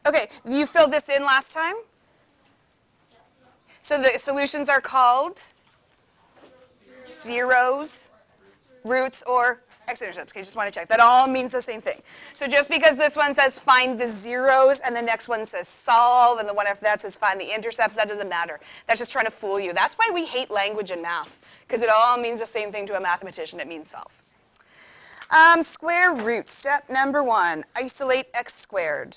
Okay, you filled this in last time? So the solutions are called zeros, roots, or x-intercepts. Okay, just want to check. That all means the same thing. So just because this one says find the zeros and the next one says solve and the one after that says find the intercepts, that doesn't matter. That's just trying to fool you. That's why we hate language in math, because it all means the same thing to a mathematician. It means solve. Square root, step number 1, isolate x squared.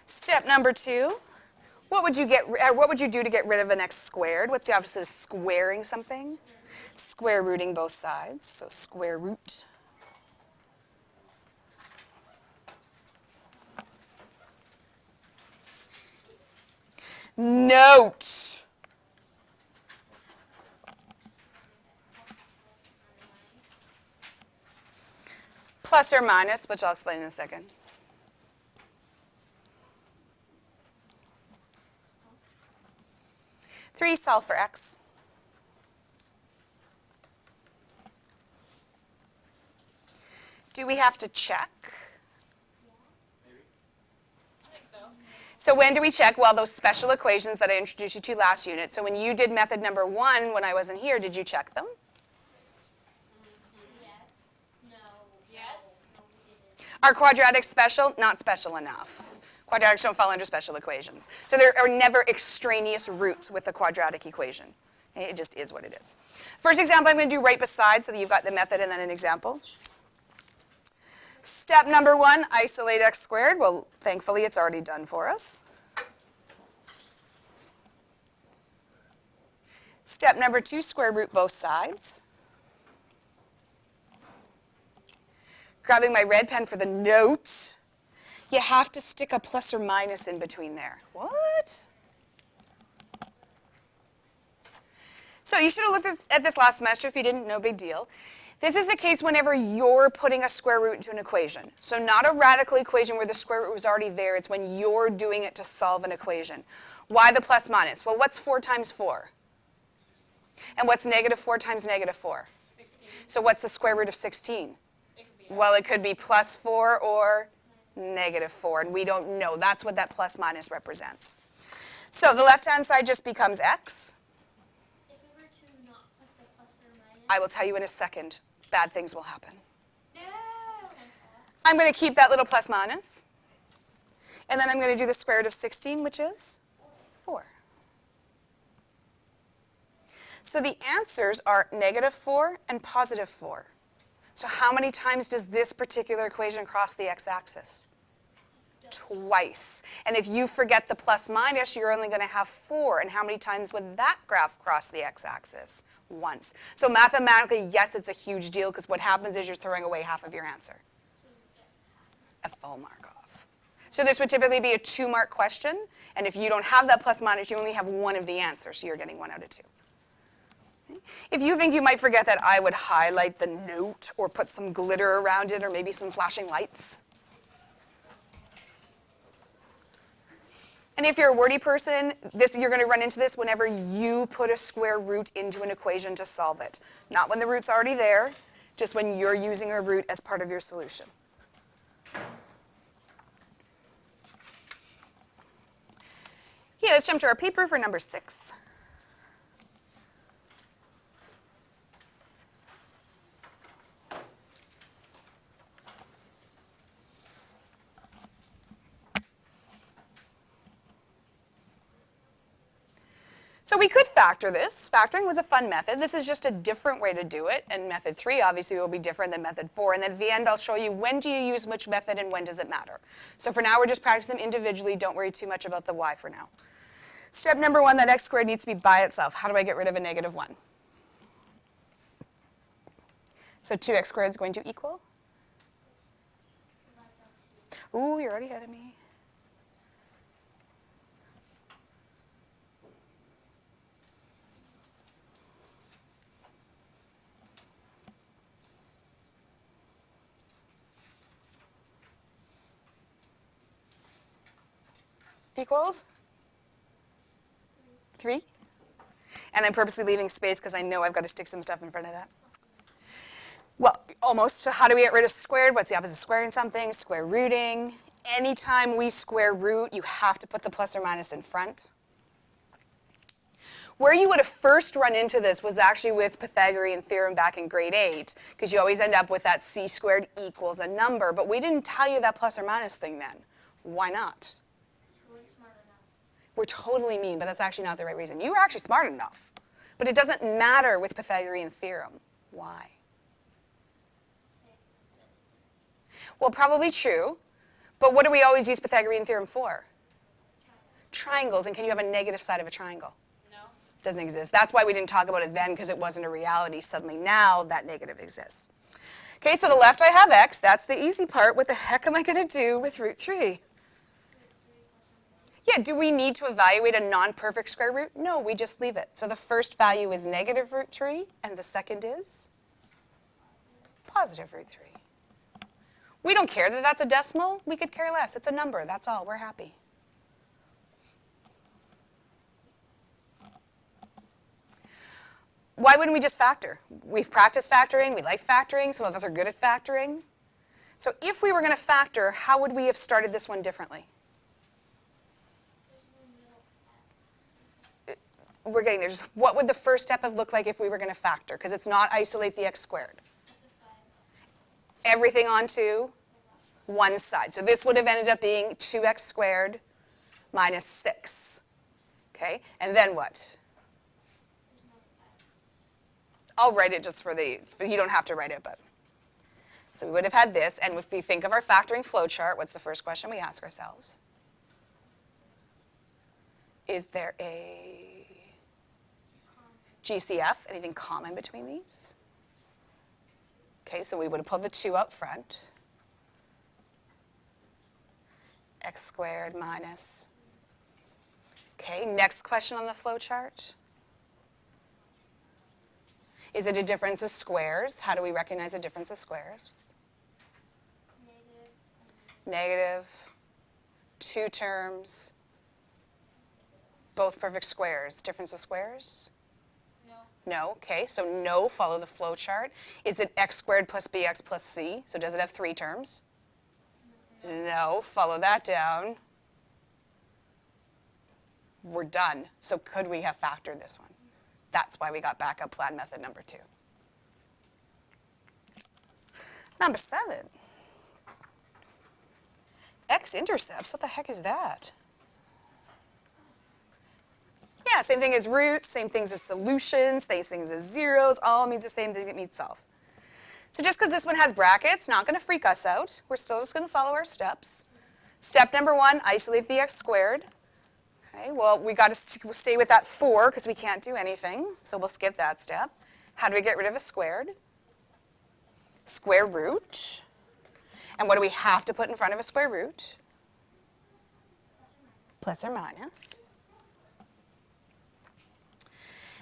Step number 2, what would you do to get rid of an x squared? What's the opposite of squaring something? Square rooting both sides, so square root. Note. Plus or minus, which I'll explain in a second. Three, solve for x. Do we have to check? So when do we check? Well, those special equations that I introduced you to last unit. So when you did method number 1, when I wasn't here, did you check them? Yes. No. Yes. Are quadratics special? Not special enough. Quadratics don't fall under special equations. So there are never extraneous roots with a quadratic equation. It just is what it is. First example I'm going to do right beside so that you've got the method and then an example. Step number 1, isolate x squared. Well, thankfully, it's already done for us. Step number 2, square root both sides. Grabbing my red pen for the note. You have to stick a plus or minus in between there. What? So you should have looked at this last semester. If you didn't, no big deal. This is the case whenever you're putting a square root into an equation. So not a radical equation where the square root was already there. It's when you're doing it to solve an equation. Why the plus minus? Well, what's 4 times 4? And what's negative 4 times negative 4? 16. So what's the square root of 16? Well, it could be plus 4 or negative 4, and we don't know. That's what that plus minus represents. So the left-hand side just becomes x. if we were to not put the plus or minus. I will tell you in a second. Bad things will happen. No. I'm going to keep that little plus minus. And then I'm going to do the square root of 16, which is 4. So the answers are negative 4 and positive 4. So how many times does this particular equation cross the x-axis? Twice. And if you forget the plus minus, you're only going to have 4. And how many times would that graph cross the x-axis? Once. So mathematically, yes, it's a huge deal because what happens is you're throwing away half of your answer. A full mark off. So this would typically be a 2-mark question. And if you don't have that plus minus, you only have one of the answers. So you're getting 1 out of 2. If you think you might forget that, I would highlight the note or put some glitter around it or maybe some flashing lights. And if you're a wordy person, you're going to run into this whenever you put a square root into an equation to solve it. Not when the root's already there, just when you're using a root as part of your solution. Okay, let's jump to our paper for number 6. So we could factor this. Factoring was a fun method. This is just a different way to do it. And method 3 obviously will be different than method 4. And at the end, I'll show you when do you use which method and when does it matter. So for now, we're just practicing them individually. Don't worry too much about the y for now. Step number 1, that x squared needs to be by itself. How do I get rid of a negative 1? So 2x squared is going to equal? Ooh, you're already ahead of me. equals 3. And I'm purposely leaving space because I know I've got to stick some stuff in front of that. Well, almost. So how do we get rid of squared? What's the opposite of squaring something? Square rooting. Anytime we square root, you have to put the plus or minus in front. Where you would have first run into this was actually with Pythagorean theorem back in grade 8, because you always end up with that c squared equals a number. But we didn't tell you that plus or minus thing then. Why not? We're totally mean, but that's actually not the right reason. You were actually smart enough. But it doesn't matter with Pythagorean theorem. Why? Well, probably true. But what do we always use Pythagorean theorem for? Triangles. And can you have a negative side of a triangle? No. Doesn't exist. That's why we didn't talk about it then, because it wasn't a reality. Suddenly now that negative exists. Okay, so the left I have x. That's the easy part. What the heck am I going to do with root 3? Yeah, do we need to evaluate a non-perfect square root? No, we just leave it. So the first value is negative root 3, and the second is positive root 3. We don't care that that's a decimal. We could care less. It's a number. That's all. We're happy. Why wouldn't we just factor? We've practiced factoring. We like factoring. Some of us are good at factoring. So if we were going to factor, how would we have started this one differently? We're getting there. Just what would the first step have looked like if we were going to factor? Because it's not isolate the x squared. Everything onto one side. So this would have ended up being 2x squared minus 6. Okay, and then what? I'll write it just for you don't have to write it, but. So we would have had this, and if we think of our factoring flow chart, what's the first question we ask ourselves? Is there a GCF, anything common between these? Okay, so we would have pulled the 2 up front. X squared minus. Okay, next question on the flow chart. Is it a difference of squares? How do we recognize a difference of squares? Negative. 2 terms. Both perfect squares. Difference of squares? No. Okay, so no, follow the flow chart. Is it x squared plus bx plus c? So does it have 3 terms? No, follow that down. We're done. So could we have factored this one? That's why we got backup plan method number 2. Number 7. X-intercepts, what the heck is that? Yeah, same thing as roots, same things as solutions, same things as zeros, all means the same thing. It means solve. So just because this one has brackets, not going to freak us out. We're still just going to follow our steps. Step number 1, isolate the x squared. Okay, well, we got to stay with that 4 because we can't do anything, so we'll skip that step. How do we get rid of a squared? Square root. And what do we have to put in front of a square root? Plus or minus.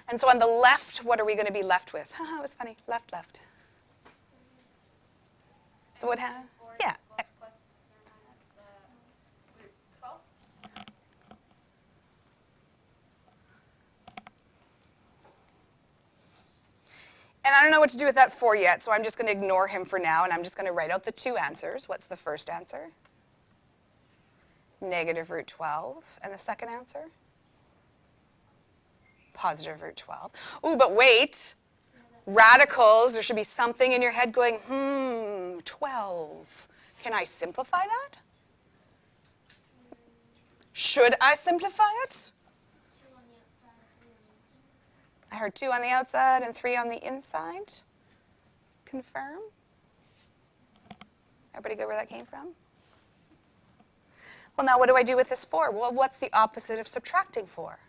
And so on the left, what are we going to be left with? Haha, it was funny. Left, left. So what has? Yeah. And I don't know what to do with that 4 yet, so I'm just going to ignore him for now, and I'm just going to write out the 2 answers. What's the first answer? Negative root 12. And the second answer? Positive root 12. Ooh, but wait. Radicals, there should be something in your head going, 12. Can I simplify that? Should I simplify it? I heard 2 on the outside and 3 on the inside. Confirm. Everybody good where that came from? Well, now what do I do with this 4? Well, what's the opposite of subtracting 4?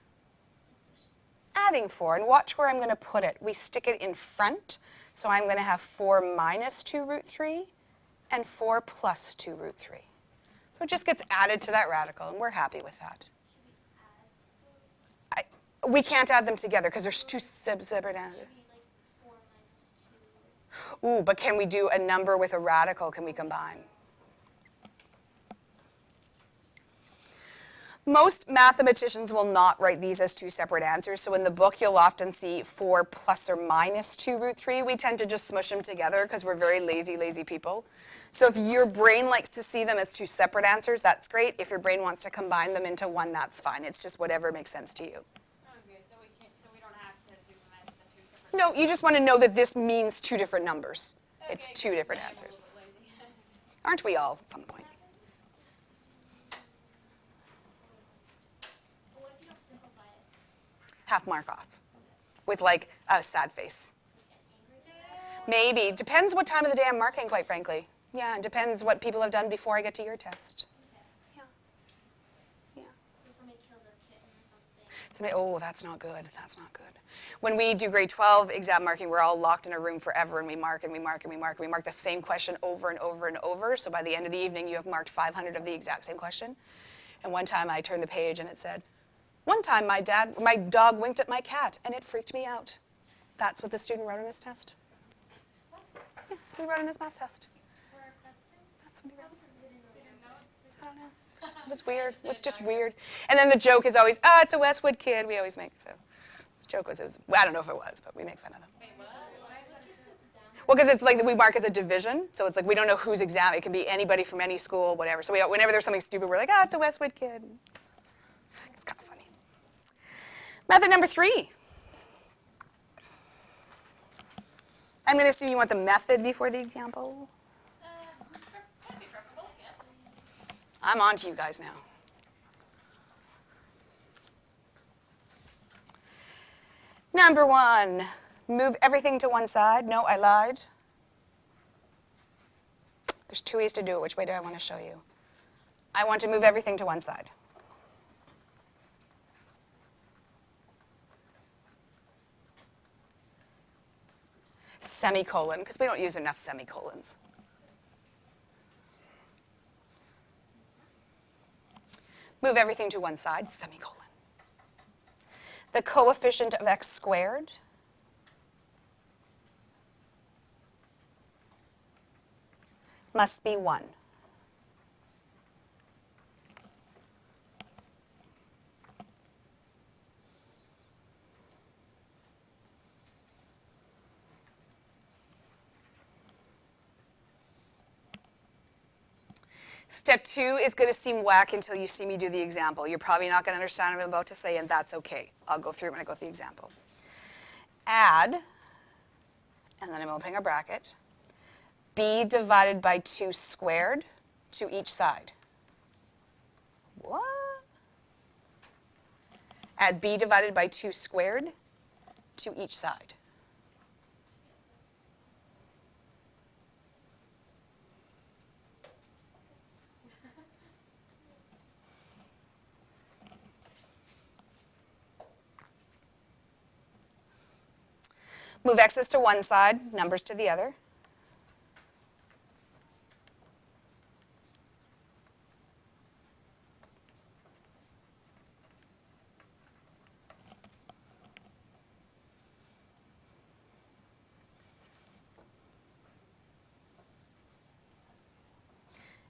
Adding 4. And watch where I'm going to put it. We stick it in front. So I'm going to have 4 minus 2 root 3 and 4 plus 2 root 3. So it just gets added to that radical, and we're happy with that. We can't add them together because there's 2 separate answers. Ooh, but can we do a number with a radical? Can we combine? Most mathematicians will not write these as two separate answers. So in the book, you'll often see 4 plus or minus 2 root 3. We tend to just smush them together because we're very lazy people. So if your brain likes to see them as two separate answers, that's great. If your brain wants to combine them into one, that's fine. It's just whatever makes sense to you. Okay, so we don't have to do them as the two separate. No, you just want to know that this means two different numbers. It's Okay, two good. different I am a answers. little bit lazy. Aren't we all at some point? But what if you don't simplify it? Half mark off with like a sad face. Get angry? Maybe. Depends what time of the day I'm marking, quite frankly. Yeah, it depends what people have done before I get to your test. Okay. Yeah. Yeah. So somebody kills a kitten or something. Somebody, oh, that's not good. That's not good. When we do grade 12 exam marking, we're all locked in a room forever, and we mark and we mark and we mark. We mark the same question over and over and over. So by the end of the evening, you have marked 500 of the exact same question. And one time I turned the page and it said, one time my dog winked at my cat and it freaked me out. That's what the student wrote on his test. What? Yeah, that's what he wrote on his math test. For a question? That's what he wrote. Because we didn't really know. I don't know. It was weird. It was just weird. And then the joke is always, it's a Westwood kid. We always make, so. The joke was, I don't know if it was, but we make fun of them. Wait, what? Well, because it's like we mark as a division, so it's like we don't know whose exam. It can be anybody from any school, whatever. So whenever there's something stupid, we're like, it's a Westwood kid. It's kind of funny. Method number 3. I'm going to assume you want the method before the example. That'd be preferable, yes. I'm on to you guys now. Number 1, move everything to one side. No, I lied. There's 2 ways to do it. Which way do I want to show you? I want to move everything to one side. Semicolon, because we don't use enough semicolons. Move everything to one side, semicolon. The coefficient of x squared must be 1. Step 2 is going to seem whack until you see me do the example. You're probably not going to understand what I'm about to say, and that's okay. I'll go through it when I go through the example. Add, and then I'm opening a bracket, b divided by 2 squared to each side. What? Add b divided by 2 squared to each side. Move x's to one side, numbers to the other.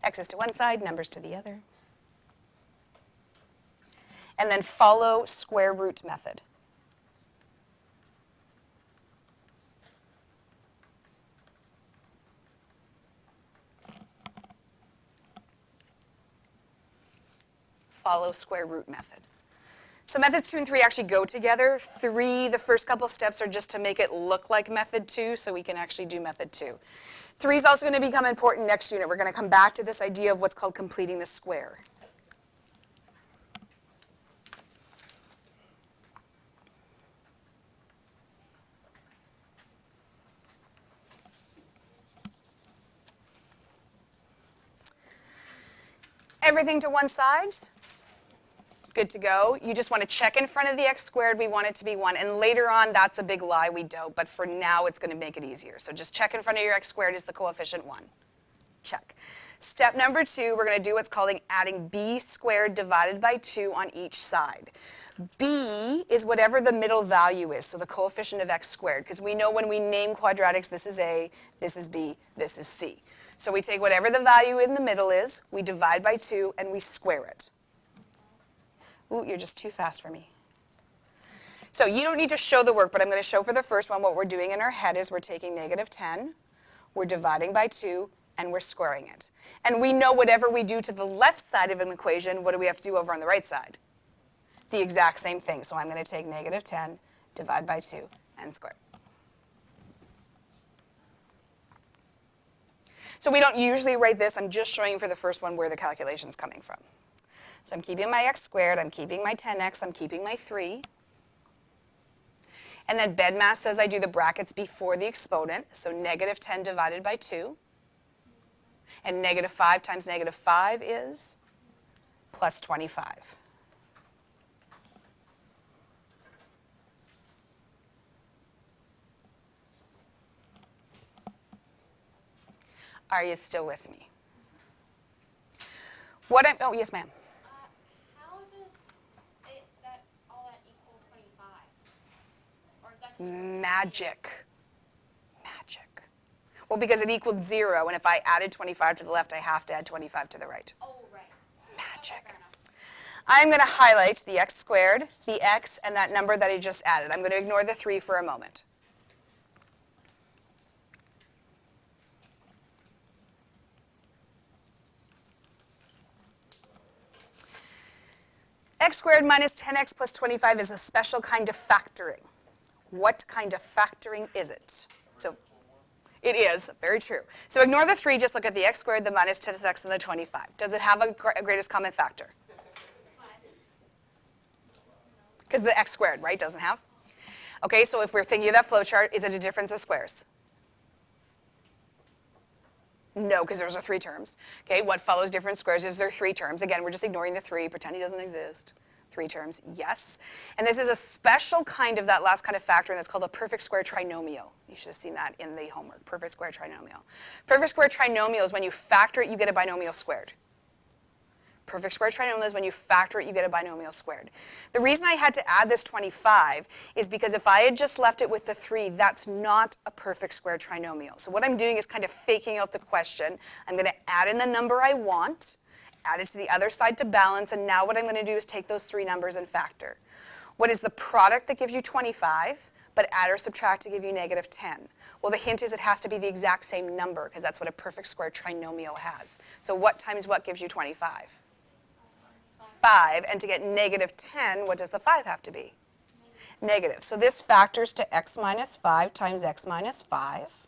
X's to one side, numbers to the other. And then follow square root method. Follow square root method. So methods 2 and 3 actually go together. 3, the first couple steps are just to make it look like method 2 so we can actually do method 2. 3 is also going to become important next unit. We're going to come back to this idea of what's called completing the square. Everything to one side. Good to go. You just want to check in front of the x squared. We want it to be 1. And later on, that's a big lie. We don't. But for now, it's going to make it easier. So just check in front of your x squared is the coefficient 1. Check. Step number 2, we're going to do what's called adding b squared divided by 2 on each side. B is whatever the middle value is, so the coefficient of x squared. Because we know when we name quadratics, this is a, this is b, this is c. So we take whatever the value in the middle is, we divide by 2, and we square it. Ooh, you're just too fast for me. So you don't need to show the work, but I'm going to show for the first one what we're doing in our head is we're taking negative 10, we're dividing by 2, and we're squaring it. And we know whatever we do to the left side of an equation, what do we have to do over on the right side? The exact same thing. So I'm going to take negative 10, divide by 2, and square. So we don't usually write this. I'm just showing you for the first one where the calculation is coming from. So I'm keeping my x squared, I'm keeping my 10x, I'm keeping my 3. And then BEDMAS says I do the brackets before the exponent, so negative 10 divided by 2. And negative 5 times negative 5 is plus 25. Are you still with me? Oh, yes, ma'am. How does all that equal 25? Or is that Magic. Magic. Well, because it equaled 0, and if I added 25 to the left, I have to add 25 to the right. Oh, right. Magic. Okay, fair enough. I'm going to highlight the x squared, the x, and that number that I just added. I'm going to ignore the 3 for a moment. X squared minus 10x plus 25 is a special kind of factoring. What kind of factoring is it? So it is, very true. So ignore the 3, just look at the x squared, the minus 10x, and the 25. Does it have a greatest common factor? Because the x squared, right, doesn't have? Okay, so if we're thinking of that flow chart, is it a difference of squares? No, because those are 3 terms. Okay, what follows different squares is there 3 terms. Again, we're just ignoring the 3, pretend he doesn't exist. 3 terms, yes. And this is a special kind of that last kind of factoring that's called a perfect square trinomial. You should have seen that in the homework, perfect square trinomial. Perfect square trinomial is when you factor it, you get a binomial squared. Perfect square trinomial is when you factor it, you get a binomial squared. The reason I had to add this 25 is because if I had just left it with the 3, that's not a perfect square trinomial. So what I'm doing is kind of faking out the question. I'm going to add in the number I want, add it to the other side to balance, and now what I'm going to do is take those 3 numbers and factor. What is the product that gives you 25, but add or subtract to give you negative 10? Well, the hint is it has to be the exact same number, because that's what a perfect square trinomial has. So what times what gives you 25? 5, and to get negative 10, what does the 5 have to be? Negative. So this factors to x minus 5 times x minus 5.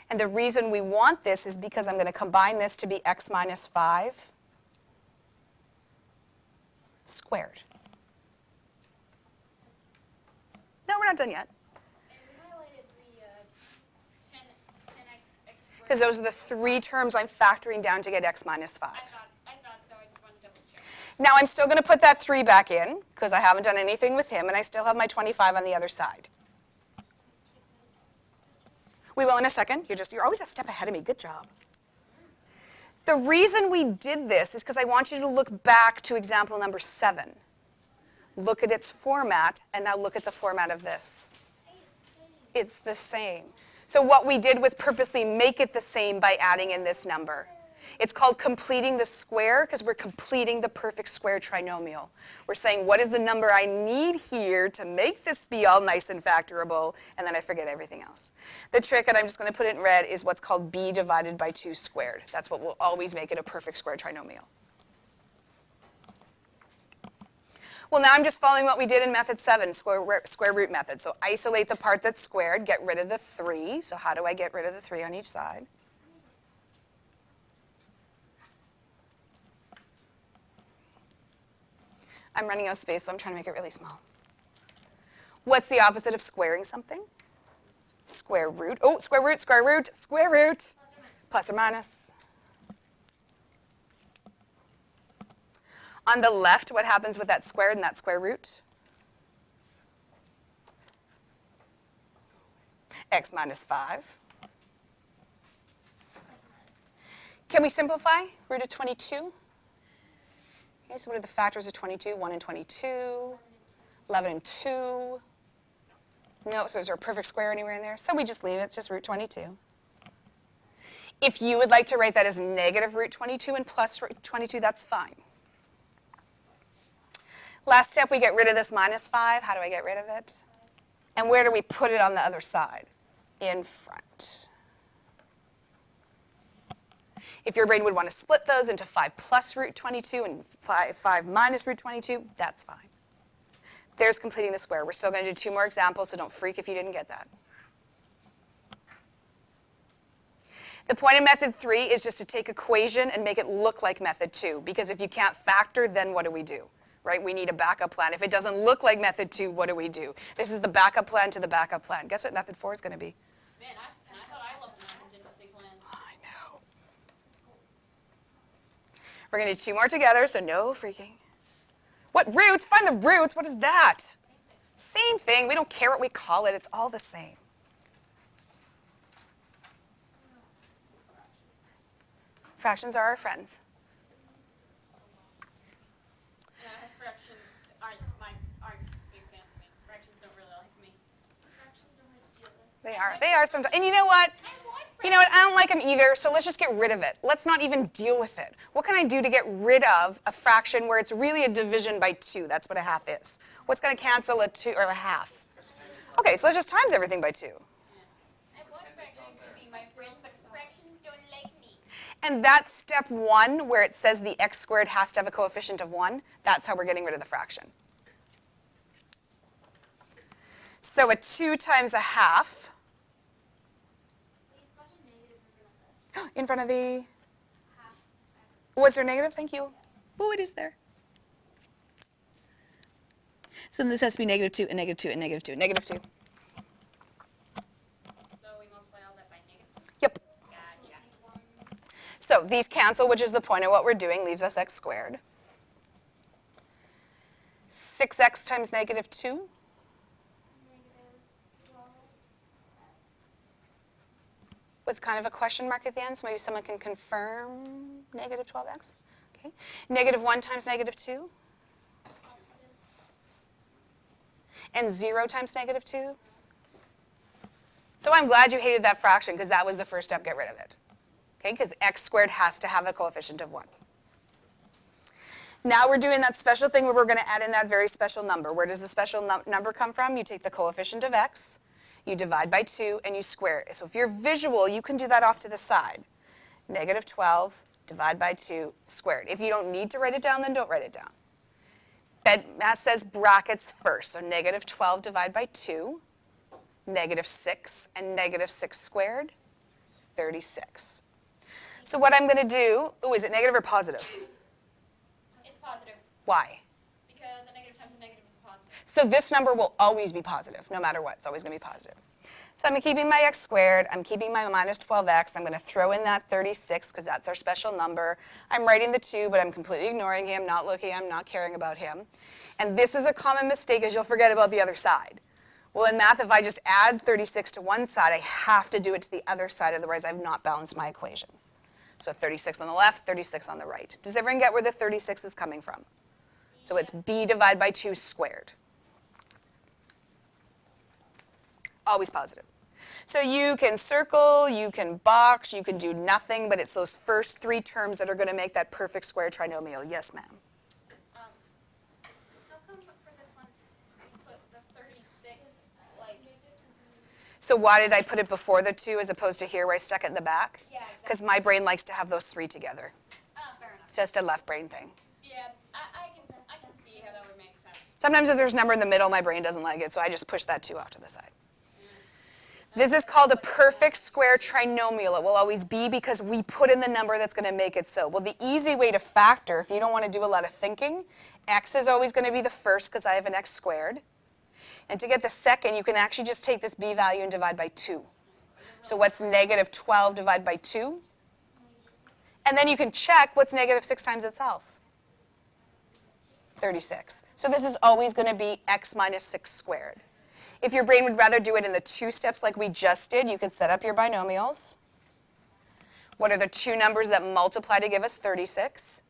And the reason we want this is because I'm going to combine this to be x minus 5 squared. No, we're not done yet. And we highlighted the 10x x squared. Because those are the 3 terms I'm factoring down to get x minus 5. I thought so. I just wanted to double check. Now I'm still going to put that 3 back in, because I haven't done anything with him, and I still have my 25 on the other side. We will in a second. You're always a step ahead of me. Good job. The reason we did this is because I want you to look back to example number 7. Look at its format, and now look at the format of this. It's the same. So what we did was purposely make it the same by adding in this number. It's called completing the square because we're completing the perfect square trinomial. We're saying, what is the number I need here to make this be all nice and factorable, and then I forget everything else. The trick, and I'm just going to put it in red, is what's called b divided by 2 squared. That's what will always make it a perfect square trinomial. Well, now I'm just following what we did in method 7, square root method. So isolate the part that's squared, get rid of the 3. So how do I get rid of the 3 on each side? I'm running out of space, so I'm trying to make it really small. What's the opposite of squaring something? Square root. Oh, square root, square root, square root. Plus or minus. On the left, what happens with that squared and that square root? X minus 5. Can we simplify? Root of 22? Okay, so what are the factors of 22? 1 and 22, 11 and 2. No, so is there a perfect square anywhere in there? So we just leave it, it's just root 22. If you would like to write that as negative root 22 and plus root 22, that's fine. Last step, we get rid of this minus 5. How do I get rid of it? And where do we put it on the other side? In front. If your brain would want to split those into 5 plus root 22 and 5 minus root 22, that's fine. There's completing the square. We're still going to do 2 more examples, so don't freak if you didn't get that. The point of method 3 is just to take equation and make it look like method 2, because if you can't factor, then what do? Right? We need a backup plan. If it doesn't look like method 2, what do? This is the backup plan to the backup plan. Guess what method 4 is going to be? Man, I thought I loved the contingency plan. I know. We're going to do 2 more together, so no freaking. What roots? Find the roots. What is that? Same thing. We don't care what we call it. It's all the same. Fractions are our friends. Fractions aren't big fan of me. Fractions don't really like me. Fractions are hard to deal with. They are. They are sometimes. And you know what? You know what? I don't like them either, so let's just get rid of it. Let's not even deal with it. What can I do to get rid of a fraction where it's really a division by 2? That's what a half is. What's going to cancel a 2 or a half? Okay, so let's just times everything by 2. I want fractions to be my friend, but fractions don't like me. And that's step 1, where it says the x squared has to have a coefficient of 1. That's how we're getting rid of the fraction. So a 2 times a half We've got a negative in front of it. in front of the, Half x. was there negative? Thank you. Oh, it is there. So then this has to be negative 2 and negative 2 and negative 2. Negative 2. So we multiply all that by negative. Yep. Gotcha. So these cancel, which is the point of what we're doing, leaves us x squared. 6x times negative 2. Negative 12. With kind of a question mark at the end, so maybe someone can confirm negative 12x. Okay. Negative 1 times negative 2. Positive. And 0 times negative 2. So I'm glad you hated that fraction, because that was the first step, get rid of it. Okay, because x squared has to have a coefficient of 1. Now we're doing that special thing where we're going to add in that very special number. Where does the special number come from? You take the coefficient of x, you divide by 2, and you square it. So if you're visual, you can do that off to the side. Negative 12, divide by 2, squared. If you don't need to write it down, then don't write it down. Math says brackets first. So negative 12 divided by 2, negative 6, and negative 6 squared, 36. So what I'm going to do, is it negative or positive? It's positive Why? because a negative times a negative is positive. So this number will always be positive, no matter what. It's always going to be positive. So I'm keeping my x squared. I'm keeping my minus 12x. I'm going to throw in that 36 because that's our special number. I'm writing the 2, but I'm completely ignoring him, not looking, I'm not caring about him. And this is a common mistake, is you'll forget about the other side. Well, in math, if I just add 36 to one side, I have to do it to the other side, otherwise I've not balanced my equation. So 36 on the left, 36 on the right. Does everyone get where the 36 is coming from? So it's b divided by 2 squared. Always positive. So you can circle, you can box, you can do nothing, but it's those first 3 terms that are going to make that perfect square trinomial. Yes, ma'am. How come for this one we put the 36 like? So why did I put it before the 2 as opposed to here where I stuck it in the back? Yeah, exactly. Because my brain likes to have those 3 together. Fair enough. It's just a left brain thing. Yeah, I can see how that would make sense. Sometimes if there's a number in the middle, my brain doesn't like it, so I just push that 2 off to the side. This is called a perfect square trinomial. It will always be because we put in the number that's going to make it so. Well, the easy way to factor, if you don't want to do a lot of thinking, x is always going to be the first because I have an x squared. And to get the second, you can actually just take this b value and divide by 2. So what's negative 12 divided by 2? And then you can check what's negative 6 times itself. 36. So this is always going to be x minus 6 squared. If your brain would rather do it in the 2 steps like we just did, you can set up your binomials. What are the 2 numbers that multiply to give us 36?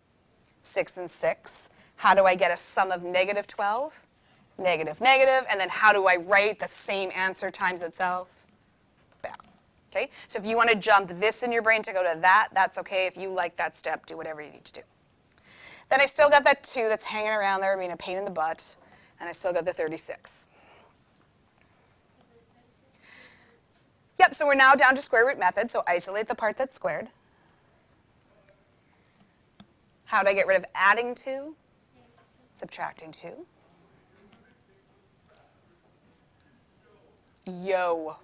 6 and 6. How do I get a sum of negative 12? Negative, negative. And then how do I write the same answer times itself? Bam. Okay? So if you want to jump this in your brain to go to that, that's okay. If you like that step, do whatever you need to do. Then I still got that 2 that's hanging around there being a pain in the butt, and I still got the 36. Yep, so we're now down to square root method, so isolate the part that's squared. How do I get rid of adding 2? Subtracting 2. Yo.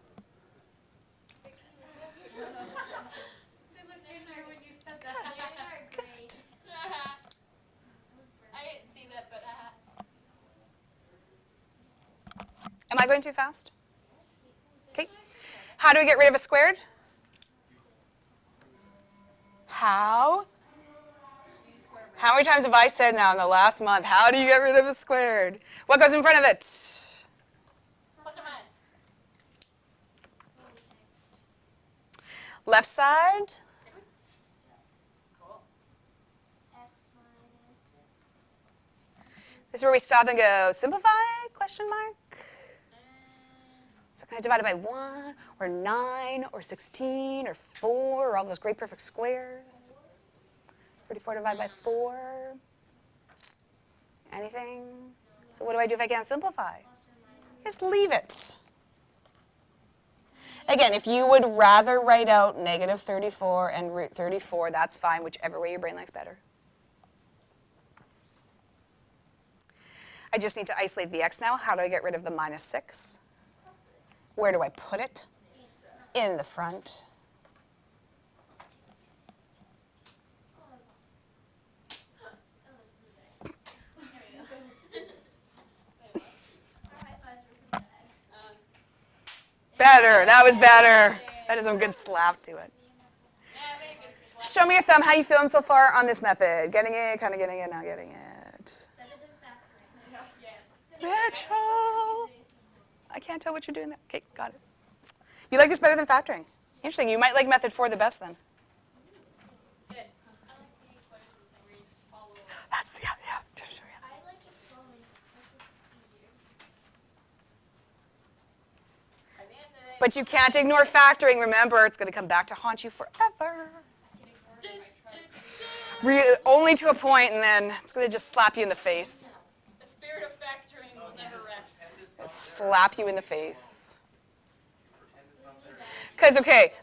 Am I going too fast? Okay. How do we get rid of a squared? How? How many times have I said now in the last month, how do you get rid of a squared? What goes in front of it? Plus or minus. Left side. Cool. X minus 6. This is where we stop and go, simplify, question mark. So can I divide it by 1, or 9, or 16, or 4, or all those great perfect squares? 34 divided by 4. Anything? So what do I do if I can't simplify? Just leave it. Again, if you would rather write out negative 34 and root 34, that's fine, whichever way your brain likes better. I just need to isolate the x now. How do I get rid of the minus 6? Where do I put it? In the front. Better. That was better. That is some good slap to it. Show me your thumb. How you feeling so far on this method? Getting it, kind of getting it, not getting it. Better than factoring. Yes. Mitchell. I can't tell what you're doing there. Okay, got it. You like this better than factoring? Interesting. You might like method 4 the best then. Good. I like the equation thing where you just follow. That's, yeah. I like the slowing. This is easier. By the end of the day, But you can't ignore factoring. Remember, it's going to come back to haunt you forever. Only to a point, and then it's going to just slap you in the face. the spirit of factoring will never rest. Slap you in the face. Because, okay,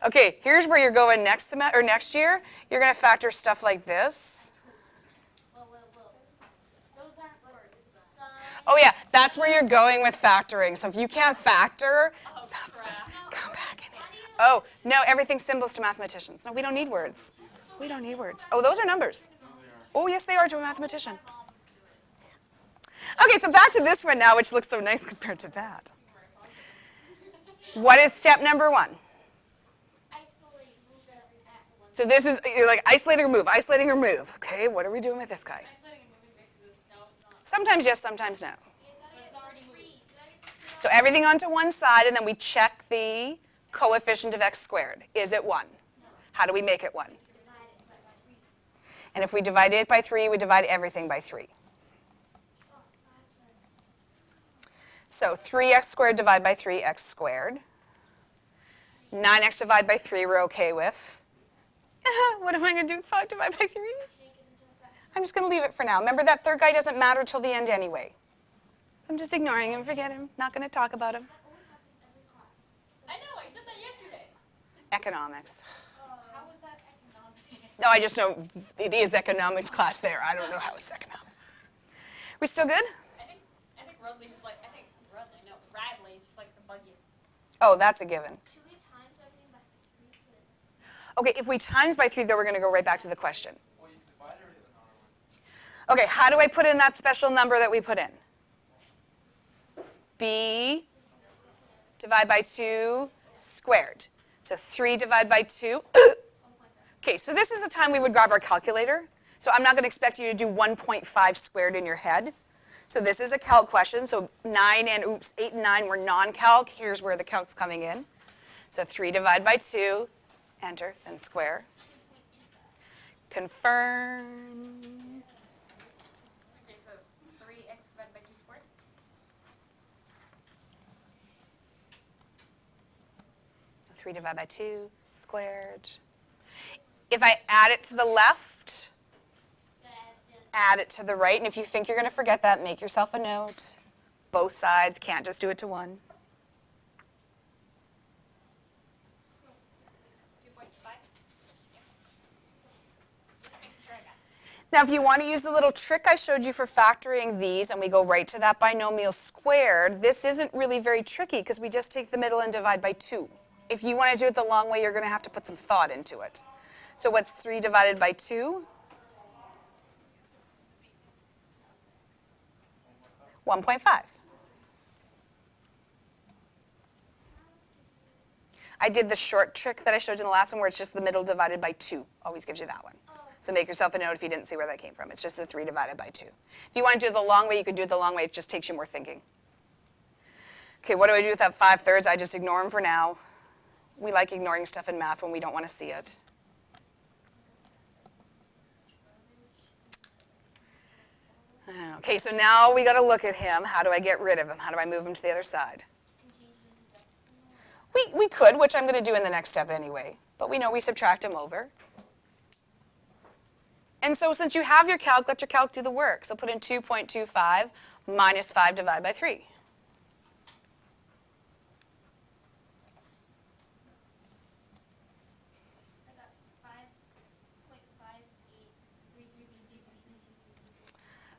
here's where you're going next year. You're going to factor stuff like this. Whoa. Those aren't words. Sign. Oh, yeah, that's where you're going with factoring. So if you can't factor, that's going to come back in here. Oh, no, everything's symbols to mathematicians. No, we don't need words. We don't need words. Oh, those are numbers. Oh, yes, they are to a mathematician. Okay, so back to this one now, which looks so nice compared to that. What is step number 1? Isolate. Move every after one. So this is, you're like isolating or move. Okay, what are we doing with this guy? Isolating and moving basically. No, it's not. Sometimes yes, sometimes no. But it's already moved. So everything onto one side, and then we check the coefficient of x squared. Is it 1? How do we make it 1? Divide it by 3. And if we divide it by 3, we divide everything by 3. Oh, 5 So 3x squared divided by 3x squared. 9x divided by 3 we're okay with. What am I going to do with 5 divided by 3? Make it into a fraction. I'm just going to leave it for now. Remember, that third guy doesn't matter till the end anyway. So I'm just ignoring him, forget him, not going to talk about him. That always happens every class. I know, I said that yesterday. Economics. How was that economic? No, I just know it is economics class there. I don't know how it's economics. We still good? I think Radley just likes to bug you. Oh, that's a given. Should we times everything by 3 so that Okay, if we times by 3, then we're going to go right back to the question. Okay, how do I put in that special number that we put in? B divided by 2 squared. So 3 divided by 2. Okay, so this is the time we would grab our calculator. So I'm not going to expect you to do 1.5 squared in your head. So this is a calc question. So 8 and 9 were non-calc. Here's where the calc's coming in. So 3 divided by 2, enter, then square. Confirm. Okay, so 3x divided by 2 squared. 3 divided by 2 squared. If I add it to the left, add it to the right. And if you think you're going to forget that, make yourself a note. Both sides, can't just do it to one. 2.5? Yeah. Just making sure I got it. Now, if you want to use the little trick I showed you for factoring these, and we go right to that binomial squared, this isn't really very tricky because we just take the middle and divide by 2. If you want to do it the long way, you're going to have to put some thought into it. So what's 3 divided by 2? 1.5. I did the short trick that I showed you in the last one where it's just the middle divided by 2. Always gives you that one. So make yourself a note if you didn't see where that came from. It's just a 3 divided by 2. If you want to do it the long way, you can do it the long way. It just takes you more thinking. Okay, what do I do with that 5/3? I just ignore them for now. We like ignoring stuff in math when we don't want to see it. Okay, so now we got to look at him. How do I get rid of him? How do I move him to the other side? We could, which I'm going to do in the next step anyway. But we know we subtract him over. And so since you have your calc, let your calc do the work. So put in 2.25 minus 5 divided by 3. I got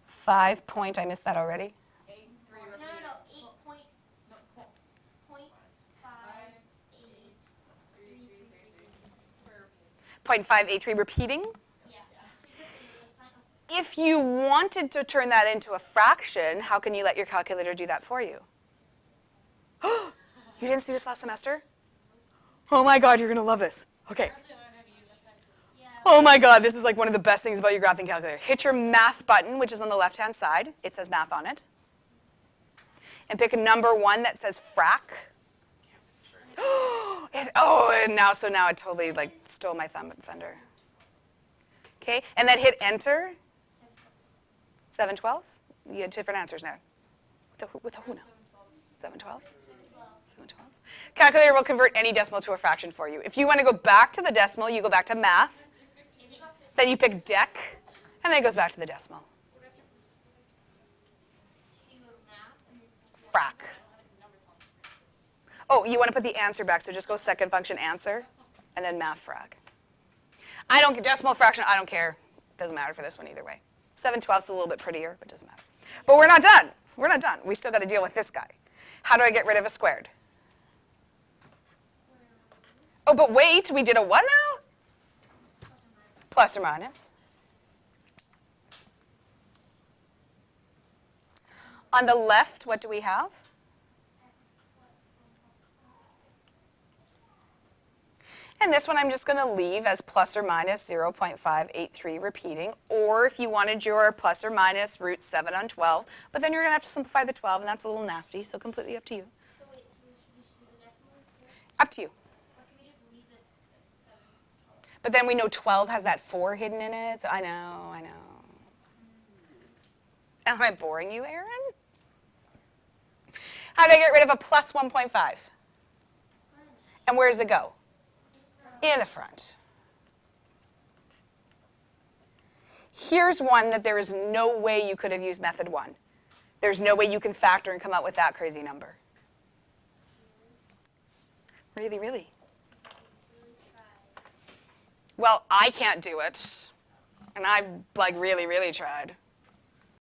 5 point, I missed that already. 8.58333. No, 0.583 repeating. Yeah. If you wanted to turn that into a fraction, how can you let your calculator do that for you? You didn't see this last semester? Oh my God, you're going to love this. Okay. Oh my God, this is like one of the best things about your graphing calculator. Hit your math button, which is on the left-hand side. It says math on it. And pick a number 1 that says frac. And now it totally like stole my thunder. Okay, and then hit enter. 7/12. You had different answers now. With the who now? 7/12. 7/12. Calculator will convert any decimal to a fraction for you. If you want to go back to the decimal, you go back to math. Then you pick dec, and then it goes back to the decimal. Frac. Oh, you want to put the answer back, so just go second function answer, and then math frac. I don't, decimal fraction, I don't care. Doesn't matter for this one either way. 7/12 is a little bit prettier, but doesn't matter. But we're not done. We're not done. We still got to deal with this guy. How do I get rid of a squared? Oh, but wait, we did a what now? Plus or minus. On the left, what do we have? And this one I'm just going to leave as plus or minus 0.583 repeating. Or if you wanted your plus or minus root 7 on 12. But then you're going to have to simplify the 12, and that's a little nasty, so completely up to you. So wait, so we should do the decimal instead? Up to you. Or can we just leave the 7? But then we know 12 has that 4 hidden in it, so I know. Am I boring you, Aaron? How do I get rid of a plus 1.5? And where does it go? In the front. Here's one that there is no way you could have used method 1. There's no way you can factor and come out with that crazy number. Really, really? Well, I can't do it. And I've like really, really tried.